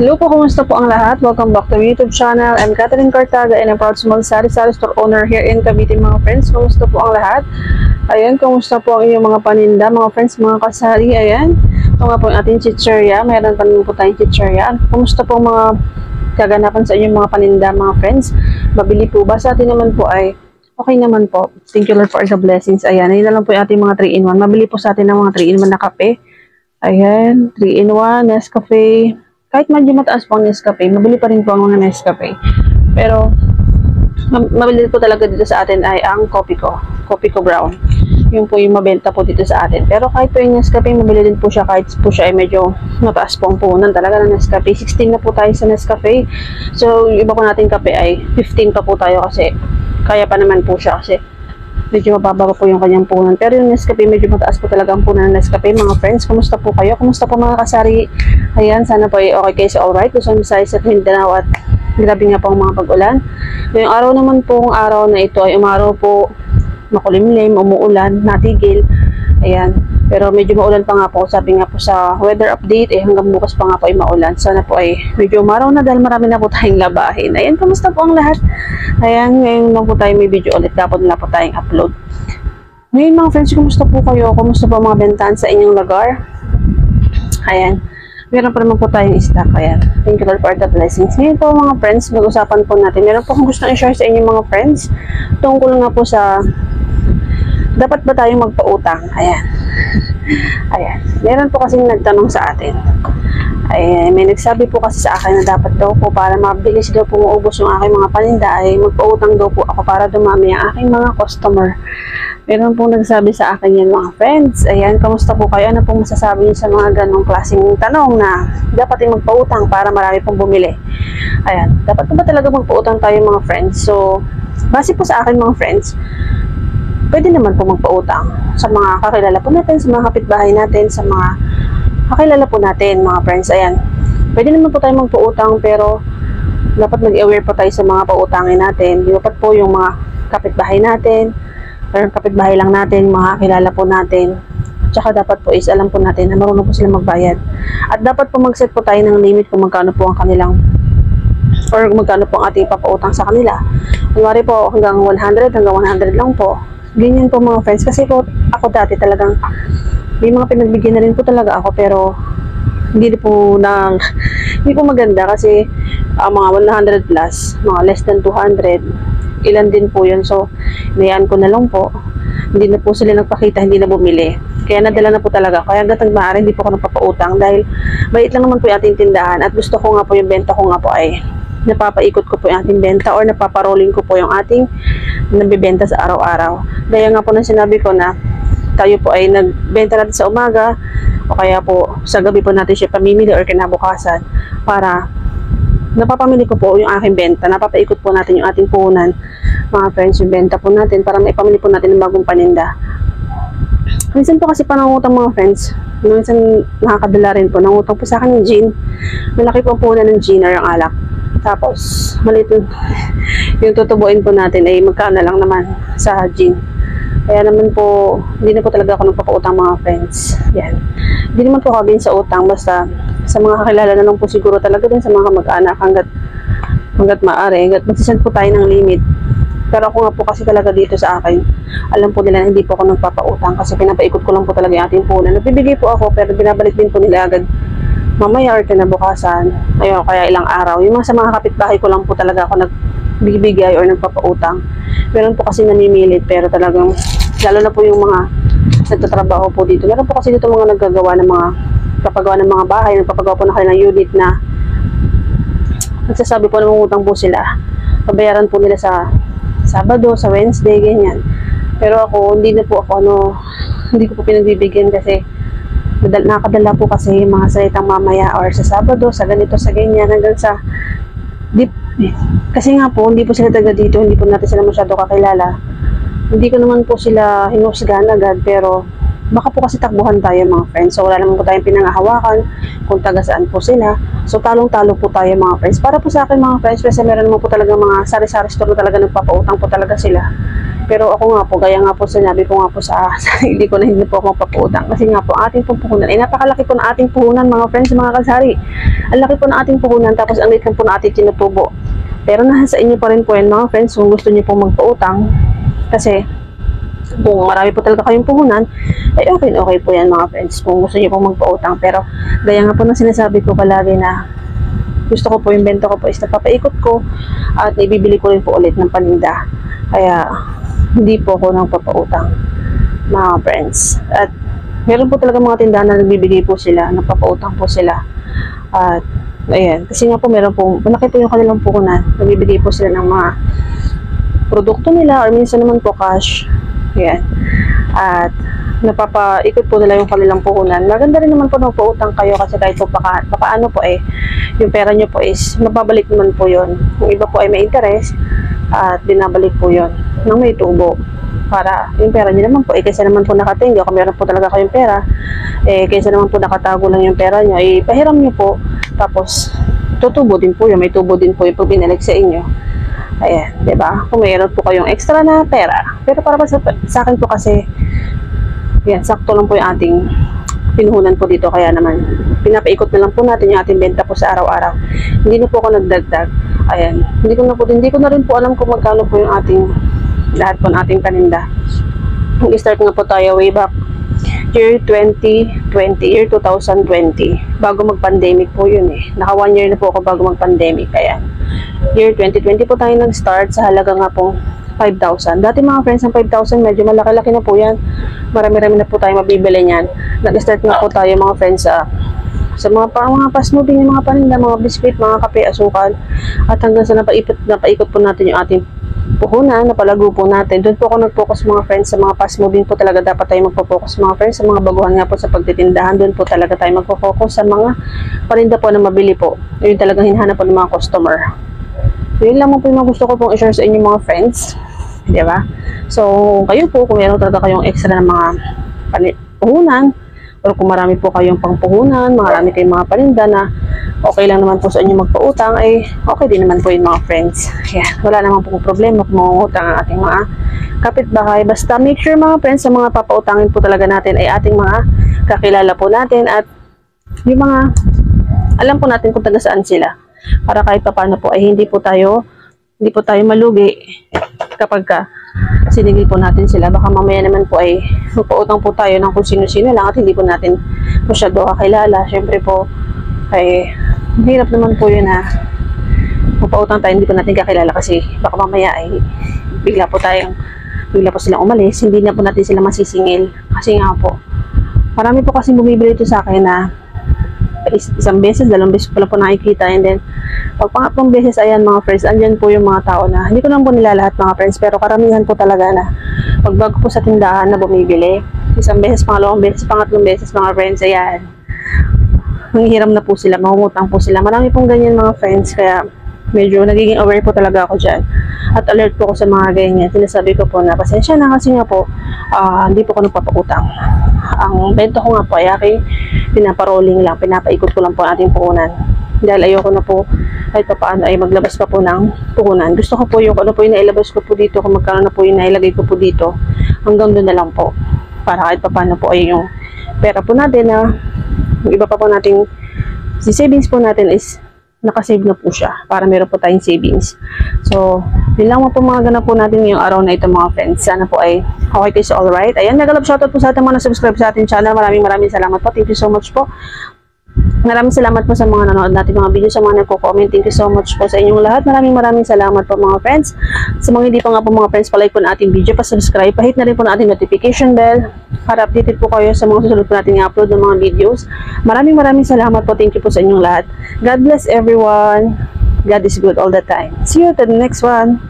Hello po, kumusta po ang lahat? Welcome back to my YouTube channel. I'm Catherine Cartaga and I'm proud small sari-sari store owner here in Cavite, mga friends. Kumusta po ang lahat? Ayan, kumusta po ang inyong mga paninda, mga friends, mga kasari? Ayan, ito nga po ang ating chichirya. Meron pa naman po tayong chichirya. Kumusta po mga kaganapan sa inyong mga paninda, mga friends? Mabili po ba? Sa atin naman po ay okay naman po. Thank you Lord for the blessings. Ayan, ayun na lang po yung ating mga 3-in-1. Mabili po sa atin ng mga 3-in-1 na kape. Ayan, 3-in-1, Nescafe. Kahit medyo mataas po ang Nescafe, mabili pa rin po ang mga Nescafe. Pero, mabili po talaga dito sa atin ay ang Coffee ko Brown. Yung po yung mabenta po dito sa atin. Pero kahit po yung Nescafe, mabili din po siya kahit po siya ay medyo mataas po ang puhunan talaga ng Nescafe. 16 na po tayo sa Nescafe. So, yung iba po natin kape ay 15 pa po tayo kasi kaya pa naman po siya kasi medyo mababa po yung kanyang punan. Pero yung Nescafe, medyo mataas po talaga ang punan ng Nescafe. Mga friends, kumusta po kayo? Kumusta po mga kasari? Ayan, sana po ay okay kayo sa alright. Luzon, Visayas at Mindanao at grabe nga po ang mga pag-ulan. Yung araw naman po, araw na ito ay umaraw po, makulimlim, umuulan, natigil. Ayan. Pero medyo maulan pa nga po. Sabi nga po sa weather update, hanggang bukas pa nga po ay maulan. Sana po ay medyo umaraw na dahil marami na po tayong labahin. Ayan, kamusta po ang lahat? Ayan, ngayon lang po tayo may video ulit. Dapat na po tayong upload. Ngayon mga friends, kumusta po kayo? Kumusta po mga bentahan sa inyong lugar? Ayan. Meron pa naman po tayong stock. Ayan. Thank you Lord for the blessings. Ngayon po mga friends, mag-usapan po natin. Meron po akong gusto i-share sa inyong mga friends. Tungkol nga po sa dapat ba tayong magpautang? Ayan. Ayan. Meron po kasing nagtanong sa atin. Ay, may nagsabi po kasi sa akin na dapat daw po para mabilis daw po maubos yung aking mga paninda ay magpautang daw po ako para dumami ang aking mga customer. Meron po nagsabi sa akin yan mga friends. Ayan, kamusta po kayo? Ano pong masasabi niyo sa mga ganong klaseng tanong na dapat yung magpautang para marami pong bumili? Ayan, dapat po ba talaga magpautang tayo mga friends? So, base po sa akin mga friends, pwede naman po magpautang sa mga kakilala po natin, sa mga kapitbahay natin, sa mga kakilala po natin, mga friends. Ayan, pwede naman po tayo magpautang pero dapat mag-aware po tayo sa mga pautangin natin. Dapat po yung mga kapitbahay natin, or kapitbahay lang natin, mga kakilala po natin. Tsaka dapat po is alam po natin na marunong po sila magbayad. At dapat po mag-set po tayo ng limit kung magkano po ang kanilang or magkano po ang ating papautang sa kanila. Kunwari po hanggang 100, hanggang 100 lang po. Ganyan po mga friends. Kasi po ako dati talagang may mga pinagbigyan na rin po talaga ako pero hindi po maganda kasi mga 100 plus, mga less than 200, ilan din po yun. So, nayaan ko na lang po. Hindi na po sila nagpakita, hindi na bumili. Kaya nadala na po talaga. Kaya hanggang maaari hindi po ako nagpapautang dahil bait lang naman po yung ating tindahan at gusto ko nga po yung benta ko nga po ay napapaikot ko po yung ating benta or napaparolling ko po yung ating nabibenta sa araw-araw. Gaya nga po nang sinabi ko na tayo po ay nagbenta natin sa umaga o kaya po sa gabi po natin siya pamimili or kinabukasan para napapamili ko po yung aking benta. Napapaikot po natin yung ating puhunan, mga friends, yung benta po natin para maipamili po natin ng bagong paninda. Minsan po kasi panangutang mga friends, minsan nakakadala rin po. Nangutang po sa akin ng gin. Malaki po ang puhunan ng gin or ang alak. Tapos, maliit yung tutubuin po natin ay magkano lang naman sa gin. Kaya naman po, hindi na po talaga ako nagpapautang mga friends. Yan. Hindi naman po kagawin sa utang, basta sa mga kakilala na lang po siguro talaga din sa mga kamag-anak hanggat maaari. Hanggat magsisend po tayo ng limit. Pero ako nga po kasi talaga dito sa akin, alam po nila na hindi po ako nagpapautang kasi pinapaikot ko lang po talaga yung ating puhunan. Nagbibigay po ako pero binabalik din po nila agad mamaya or kinabukasan. Ayun, kaya ilang araw. Yung sa mga kapitbahay ko lang po talaga ako nagbibigay or nagpapautang. Meron po kasi namimilit pero talagang lalo na po yung mga nagtatrabaho po dito. Meron po kasi dito mga naggagawa ng mga kapagawa ng mga bahay, nagpapagawa po na kanilang unit na nagsasabi po na mangutang po sila. Pabayaran po nila sa Sabado, sa Wednesday, ganyan. Pero ako, hindi ko po pinagbibigyan kasi nakadala po kasi yung mga salitang mamaya or sa Sabado, sa ganito, sa ganyan, hanggang sa kasi nga po, hindi po sila taga dito, hindi po natin sila masyado kakilala. Hindi ko naman po sila hinusgahan agad, pero baka po kasi takbuhan tayo mga friends. So, wala naman po tayong pinangahawakan kung taga saan po sila. So, talong-talo po tayo mga friends. Para po sa akin mga friends, kasi meron naman po talaga mga sari-sari store na talaga nagpapautang po talaga sila. Pero ako nga po, gaya nga po sinabi ko nga po sa sarili ko na hindi po ako magpapautang. Kasi nga po, ating pong puhunan, napakalaki po na ating puhunan mga friends, mga kasari. Ang laki po na ating puhunan, tapos ang liit lang po na ating tinutubo. Pero nasa inyo pa rin po yan mga friends, kung gusto niyo pong magpautang. Kasi, kung marami po talaga kayong puhunan, ay okay po yan mga friends, kung gusto niyo pong magpautang. Pero, gaya nga po na sinasabi ko palagi na, gusto ko po yung benta ko po is napapaikot ko at ibibili ko rin po ulit ng paninda. Kaya hindi po ako nang papautang mga friends. At meron po talaga mga tindahan na nagbibigay po sila, napapautang po sila. At ayan, kasi nga po meron po, malaki po yung kanilang puhunan, nagbibigay po sila ng mga produkto nila or minsan naman po cash. Ayan. At napapaikot po nila yung kanilang puhunan. Maganda rin naman po na pautang kayo kasi kahit po paano po yung pera nyo po is mababalik naman po yun. Yung iba po ay may interest at binabalik po yun ng may tubo. Para yung pera nyo naman po, kaysa naman po nakatingga, kung meron po talaga kayong pera, kaysa naman po nakatago lang yung pera nyo, pahiram nyo po, tapos tutubo din po yun, may tubo din po yung pag binalik sa inyo. Ayan, diba? Kung mayroon po kayong extra na pera. Pero para sa akin po kasi, yan, sakto lang po yung ating pinuhunan po dito. Kaya naman, pinapaikot na lang po natin yung ating benta po sa araw-araw. Hindi na po ako nagdagdag. Ayan, hindi ko na rin po alam kung magkano po yung ating, lahat po ng ating paninda. Nag-start nga po tayo way back year 2020, year 2020. Bago mag-pandemic po yun eh. Naka 1 year na po ako bago mag-pandemic. Kaya, year 2020 po tayo nag-start sa halaga nga pong 5,000. Dati mga friends, ang 5,000 medyo malaki-laki na po yan. Marami-rami na po tayo mabibili niyan. Nag-start nga po tayo mga friends sa mga fast moving, yung mga paninda, mga biscuit, mga kape, asukal. At hanggang sa napaikot po natin yung ating puhunan, napalago po natin. Doon po ako nag-focus mga friends sa mga fast moving po talaga dapat tayo magpo-focus mga friends. Sa mga baguhan nga po sa pagtitindahan, doon po talaga tayo magpo-focus sa mga paninda po na mabili po. Yun talagang hinahanap po ng mga customer. So, yun lang po yung gusto ko pong i-share sa inyo mga friends. Diba? So, kayo po, kung meron talaga kayong extra na mga puhunan, or kung marami po kayong pangpuhunan, marami kayong mga paninda na okay lang naman po sa inyo magpautang, ay okay din naman po yung mga friends. Yan, wala naman po problema kung mangungutang ang ating mga kapitbahay. Basta make sure mga friends, sa mga papautangin po talaga natin ay ating mga kakilala po natin at yung mga alam po natin kung taga saan sila. Para kahit pa paano po ay hindi po tayo malugi kapag sinigil po natin sila. Baka mamaya naman po ay magpautang po tayo ng kung sino-sino lang at hindi po natin masyado kakilala. Siyempre po ay hirap naman po yun na magpautang tayo hindi po natin kakilala kasi baka mamaya ay bigla po silang umalis, hindi na po natin sila masisingil. Kasi nga po, marami po kasi bumibili ito sa akin na isang beses, dalawang beses ko lang po nakikita, and then pag pangatlong beses, ayan mga friends, andyan po yung mga tao na hindi ko lang po nilalahat mga friends, pero karamihan po talaga na pagbago po sa tindahan na bumibili, isang beses, pangalawang beses, pangatlong beses mga friends, ayan, manghihiram na po sila, mangungutang po sila. Marami pong ganyan mga friends, kaya medyo nagiging aware po talaga ako dyan at alert po ako sa mga ganyan. Sinasabi ko po na pasensya na kasi nga po hindi po ako nagpapautang. Ang bento ko nga po ay aking pinaparolling lang, pinapaikot ko lang po ang ating puhunan dahil ayoko na po kahit pa paano ay maglabas pa po ng puhunan. Gusto ko po yung ano po yung nailabas ko po dito, kung magkano na po yung nailagay ko po dito, hanggang doon na lang po para kahit pa paano po ay yung pera po natin na yung iba pa po nating si savings po natin is nakasave na po siya para meron po tayong savings. So, yun lang po mga ganap po natin ngayong araw na ito mga friends. Sana po ay okay kayo, so alright. Ayan, nagalab shoutout po sa ating mga subscribe sa ating channel. Maraming salamat po. Thank you so much po. Maraming salamat po sa mga nanonood natin mga video, sa mga nagko-comment. Thank you so much po sa inyong lahat. Maraming salamat po mga friends. Sa mga hindi pa nga po mga friends, palike po na ating video, pa-subscribe, pa-hit na rin po na ating notification bell para updated po kayo sa mga susunod po natin i-upload ng mga videos. Maraming salamat po. Thank you po sa inyong lahat. God bless everyone. God is good all the time. See you to the next one.